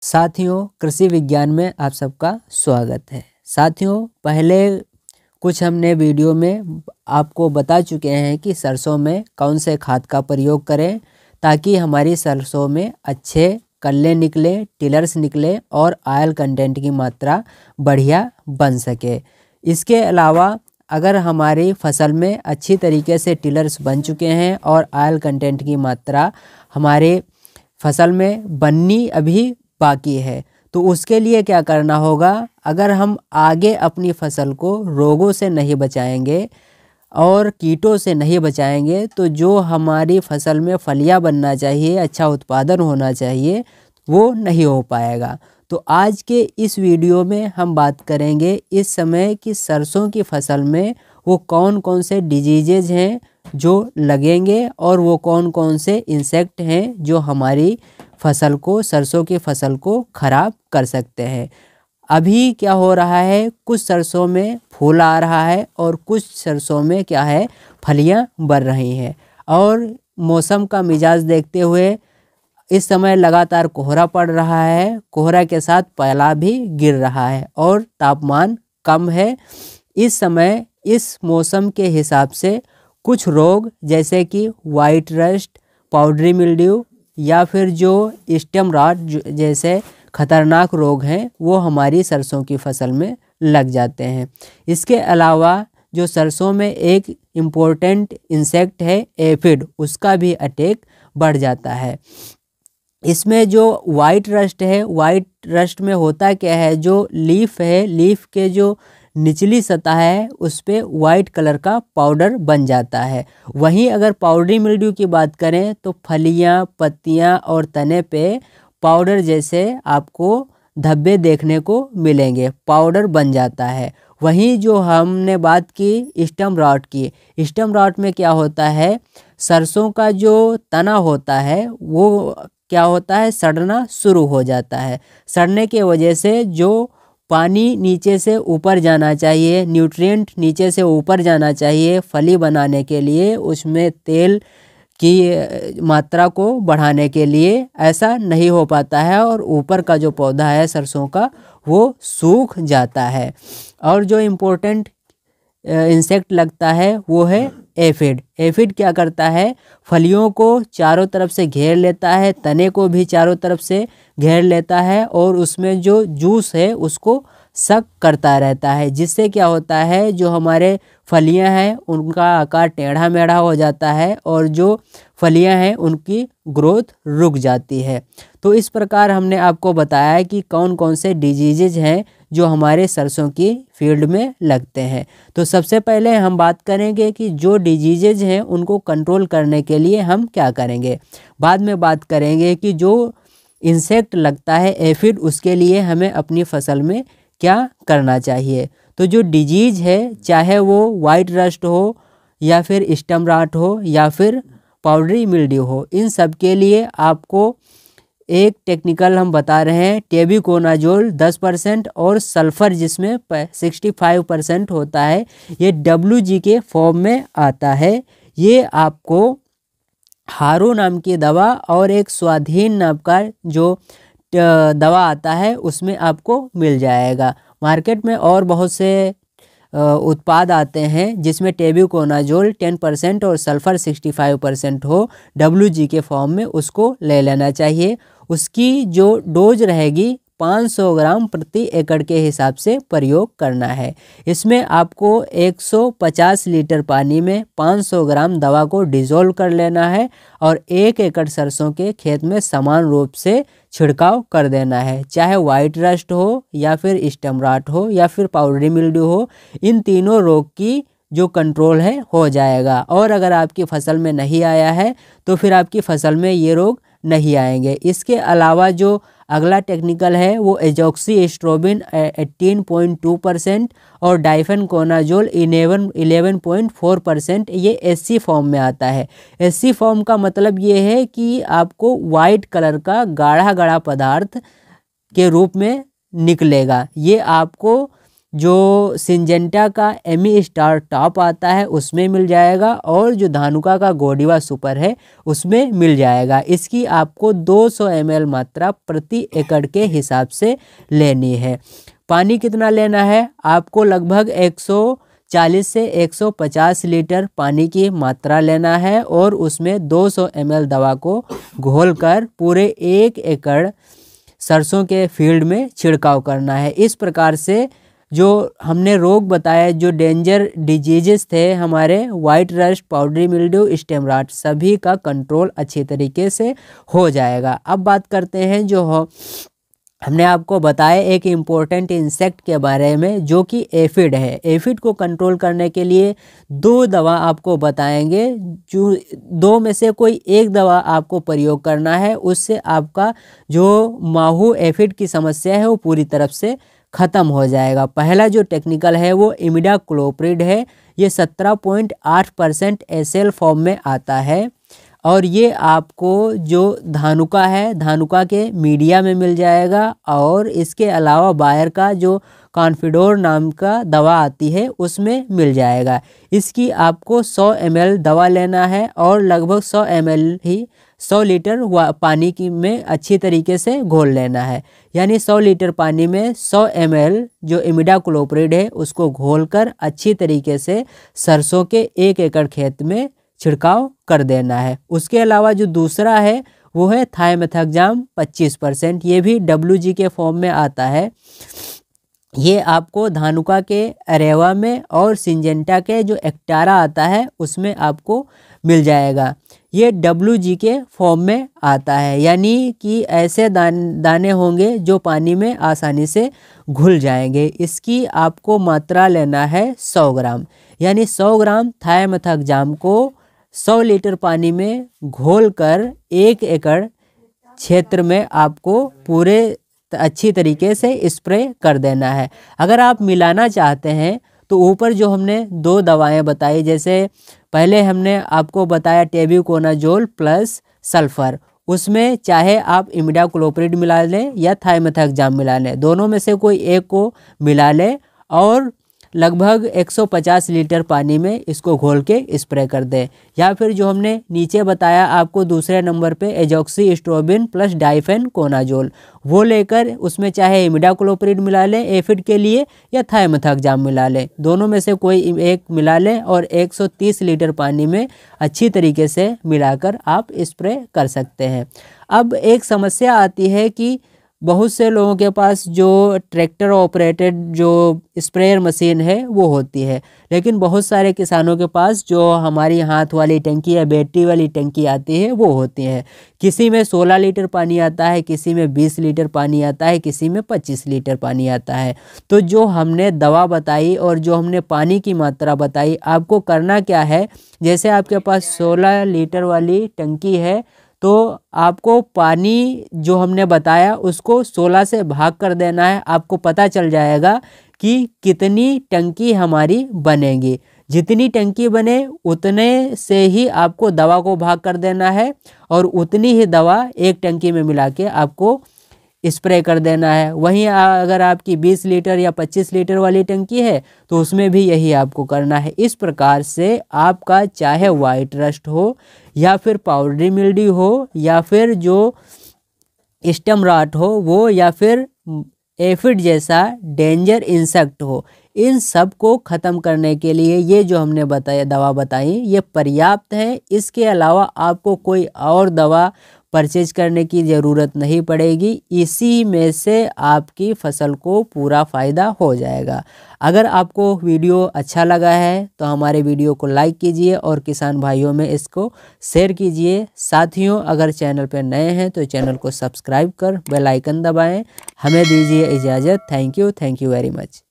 साथियों, कृषि विज्ञान में आप सबका स्वागत है। साथियों, पहले कुछ हमने वीडियो में आपको बता चुके हैं कि सरसों में कौन से खाद का प्रयोग करें ताकि हमारी सरसों में अच्छे कल्ले निकले, टिलर्स निकले और ऑयल कंटेंट की मात्रा बढ़िया बन सके। इसके अलावा अगर हमारी फसल में अच्छी तरीके से टिलर्स बन चुके हैं और ऑयल कंटेंट की मात्रा हमारे फसल में बननी अभी बाकी है, तो उसके लिए क्या करना होगा। अगर हम आगे अपनी फसल को रोगों से नहीं बचाएंगे और कीटों से नहीं बचाएंगे तो जो हमारी फसल में फलियां बनना चाहिए, अच्छा उत्पादन होना चाहिए, वो नहीं हो पाएगा। तो आज के इस वीडियो में हम बात करेंगे इस समय कि सरसों की फसल में वो कौन कौन से डिजीजेज हैं जो लगेंगे और वो कौन कौन से इंसेक्ट हैं जो हमारी फसल को, सरसों की फसल को ख़राब कर सकते हैं। अभी क्या हो रहा है, कुछ सरसों में फूल आ रहा है और कुछ सरसों में क्या है, फलियां बढ़ रही हैं। और मौसम का मिजाज देखते हुए इस समय लगातार कोहरा पड़ रहा है, कोहरा के साथ पाला भी गिर रहा है और तापमान कम है। इस समय इस मौसम के हिसाब से कुछ रोग जैसे कि वाइट रस्ट, पाउडरी मिल्ड्यू या फिर जो स्टेम रॉट जैसे खतरनाक रोग हैं वो हमारी सरसों की फसल में लग जाते हैं। इसके अलावा जो सरसों में एक इम्पोर्टेंट इंसेक्ट है एफिड, उसका भी अटैक बढ़ जाता है। इसमें जो वाइट रस्ट है, वाइट रस्ट में होता क्या है, जो लीफ है, लीफ के जो निचली सतह है उस पे वाइट कलर का पाउडर बन जाता है। वहीं अगर पाउडरी मिल्ड्यू की बात करें तो फलियां, पत्तियां और तने पे पाउडर जैसे आपको धब्बे देखने को मिलेंगे, पाउडर बन जाता है। वहीं जो हमने बात की स्टेम रॉट की, स्टेम रॉट में क्या होता है, सरसों का जो तना होता है वो क्या होता है, सड़ना शुरू हो जाता है। सड़ने की वजह से जो पानी नीचे से ऊपर जाना चाहिए, न्यूट्रिएंट नीचे से ऊपर जाना चाहिए फली बनाने के लिए, उसमें तेल की मात्रा को बढ़ाने के लिए, ऐसा नहीं हो पाता है और ऊपर का जो पौधा है सरसों का वो सूख जाता है। और जो इम्पोर्टेंट इंसेक्ट लगता है वो है एफिड। एफिड क्या करता है, फलियों को चारों तरफ से घेर लेता है, तने को भी चारों तरफ से घेर लेता है और उसमें जो जूस है उसको सक करता रहता है, जिससे क्या होता है, जो हमारे फलियां हैं उनका आकार टेढ़ा मेढ़ा हो जाता है और जो फलियां हैं उनकी ग्रोथ रुक जाती है। तो इस प्रकार हमने आपको बताया कि कौन कौन से डिजीजेज हैं जो हमारे सरसों की फील्ड में लगते हैं। तो सबसे पहले हम बात करेंगे कि जो डिजीजेज हैं उनको कंट्रोल करने के लिए हम क्या करेंगे। बाद में बात करेंगे कि जो इंसेक्ट लगता है एफिड, उसके लिए हमें अपनी फसल में क्या करना चाहिए। तो जो डिजीज है, चाहे वो वाइट रस्ट हो या फिर स्टेम रॉट हो या फिर पाउडरी मिल्ड्यू हो, इन सब के लिए आपको एक टेक्निकल हम बता रहे हैं, टेबुकोनाजोल 10% और सल्फर जिसमें 65% होता है, ये WG के फॉर्म में आता है। ये आपको हारो नाम की दवा और एक स्वाधीन नाम का जो दवा आता है उसमें आपको मिल जाएगा। मार्केट में और बहुत से उत्पाद आते हैं जिसमें टेबुकोनाजोल 10% और सल्फर 65% हो, WG के फॉर्म में, उसको ले लेना चाहिए। उसकी जो डोज रहेगी 500 ग्राम प्रति एकड़ के हिसाब से प्रयोग करना है। इसमें आपको 150 लीटर पानी में 500 ग्राम दवा को डिज़ोल्व कर लेना है और 1 एकड़ सरसों के खेत में समान रूप से छिड़काव कर देना है। चाहे वाइट रस्ट हो या फिर स्टेम रॉट हो या फिर पाउडरी मिल्ड्यू हो, इन तीनों रोग की जो कंट्रोल है हो जाएगा। और अगर आपकी फसल में नहीं आया है तो फिर आपकी फसल में ये रोग नहीं आएंगे। इसके अलावा जो अगला टेक्निकल है वो एजॉक्सीस्ट्रोबिन 18.2% और डाइफेनकोनाजोल 11.4%, ये SC फॉर्म में आता है। SC फॉर्म का मतलब ये है कि आपको वाइट कलर का गाढ़ा गाढ़ा पदार्थ के रूप में निकलेगा। ये आपको जो सिंजेंटा का एमी स्टार टॉप आता है उसमें मिल जाएगा, और जो धानुका का गोडिवा सुपर है उसमें मिल जाएगा। इसकी आपको 200 ml मात्रा प्रति एकड़ के हिसाब से लेनी है। पानी कितना लेना है आपको? लगभग 140 से 150 लीटर पानी की मात्रा लेना है, और उसमें 200 ml दवा को घोलकर पूरे 1 एकड़ सरसों के फील्ड में छिड़काव करना है। इस प्रकार से जो हमने रोग बताया, जो डेंजर डिजीजेस थे हमारे, white rust, powdery mildew, stem rot, सभी का कंट्रोल अच्छी तरीके से हो जाएगा। अब बात करते हैं जो हमने आपको बताया एक इम्पोर्टेंट इंसेक्ट के बारे में, जो कि एफिड है। एफिड को कंट्रोल करने के लिए 2 दवा आपको बताएंगे, जो 2 में से कोई एक दवा आपको प्रयोग करना है, उससे आपका जो माहू एफिड की समस्या है वो पूरी तरफ से ख़त्म हो जाएगा। पहला जो टेक्निकल है वो इमिडाक्लोप्रिड है। ये 17.8% एसएल फॉर्म में आता है, और ये आपको जो धानुका है, धानुका के मीडिया में मिल जाएगा। और इसके अलावा बायर का जो कॉन्फिडोर नाम का दवा आती है उसमें मिल जाएगा। इसकी आपको 100 ml दवा लेना है, और लगभग 100 ml ही 100 लीटर पानी की में अच्छी तरीके से घोल लेना है। यानी 100 लीटर पानी में 100 ml जो इमिडाक्लोप्रिड है उसको घोलकर अच्छी तरीके से सरसों के 1 एकड़ खेत में छिड़काव कर देना है। उसके अलावा जो दूसरा है वो है थाइमेथाक्साम 25%। ये भी WG के फॉर्म में आता है। ये आपको धानुका के अरेवा में और सिंजेंटा के जो एक्टारा आता है उसमें आपको मिल जाएगा। ये WG के फॉर्म में आता है, यानी कि ऐसे दाने होंगे जो पानी में आसानी से घुल जाएंगे। इसकी आपको मात्रा लेना है 100 ग्राम, यानी 100 ग्राम थाइमेथाक्साम को 100 लीटर पानी में घोलकर 1 एकड़ क्षेत्र में आपको पूरे अच्छी तरीके से स्प्रे कर देना है। अगर आप मिलाना चाहते हैं तो ऊपर जो हमने 2 दवाएं बताई, जैसे पहले हमने आपको बताया टेब्यूकोनाजोल प्लस सल्फर, उसमें चाहे आप इमिडाक्लोप्रिड मिला लें या थाइमेथाक्साम मिला लें, दोनों में से कोई एक को मिला लें और लगभग 150 लीटर पानी में इसको घोल के स्प्रे कर दें। या फिर जो हमने नीचे बताया आपको दूसरे नंबर पे एजॉक्सीस्ट्रोबिन प्लस डाइफेनकोनाजोल, वो लेकर उसमें चाहे इमिडाक्लोप्रिड मिला लें एफिड के लिए या थाइमेथाक्साम मिला लें, दोनों में से कोई एक मिला लें और 130 लीटर पानी में अच्छी तरीके से मिलाकर आप स्प्रे कर सकते हैं। अब एक समस्या आती है कि बहुत से लोगों के पास जो ट्रैक्टर ऑपरेटेड जो स्प्रेयर मशीन है वो होती है, लेकिन बहुत सारे किसानों के पास जो हमारी हाथ वाली टंकी या बैटरी वाली टंकी आती है वो होती है। किसी में 16 लीटर पानी आता है, किसी में 20 लीटर पानी आता है, किसी में 25 लीटर पानी आता है। तो जो हमने दवा बताई और जो हमने पानी की मात्रा बताई, आपको करना क्या है, जैसे आपके पास 16 लीटर वाली टंकी है तो आपको पानी जो हमने बताया उसको 16 से भाग कर देना है। आपको पता चल जाएगा कि कितनी टंकी हमारी बनेगी। जितनी टंकी बने उतने से ही आपको दवा को भाग कर देना है और उतनी ही दवा एक टंकी में मिला के आपको स्प्रे कर देना है। वहीं अगर आपकी 20 लीटर या 25 लीटर वाली टंकी है तो उसमें भी यही आपको करना है। इस प्रकार से आपका चाहे वाइट रस्ट हो या फिर पाउडरी मिल्ड्यू हो या फिर जो स्टेम रॉट हो वो या फिर एफिड जैसा डेंजर इंसेक्ट हो, इन सब को ख़त्म करने के लिए ये जो हमने दवा बताई ये पर्याप्त है। इसके अलावा आपको कोई और दवा परचेज करने की ज़रूरत नहीं पड़ेगी। इसी में से आपकी फसल को पूरा फ़ायदा हो जाएगा। अगर आपको वीडियो अच्छा लगा है तो हमारे वीडियो को लाइक कीजिए और किसान भाइयों में इसको शेयर कीजिए। साथियों, अगर चैनल पर नए हैं तो चैनल को सब्सक्राइब कर बेल आइकन दबाएं। हमें दीजिए इजाज़त। Thank you very much.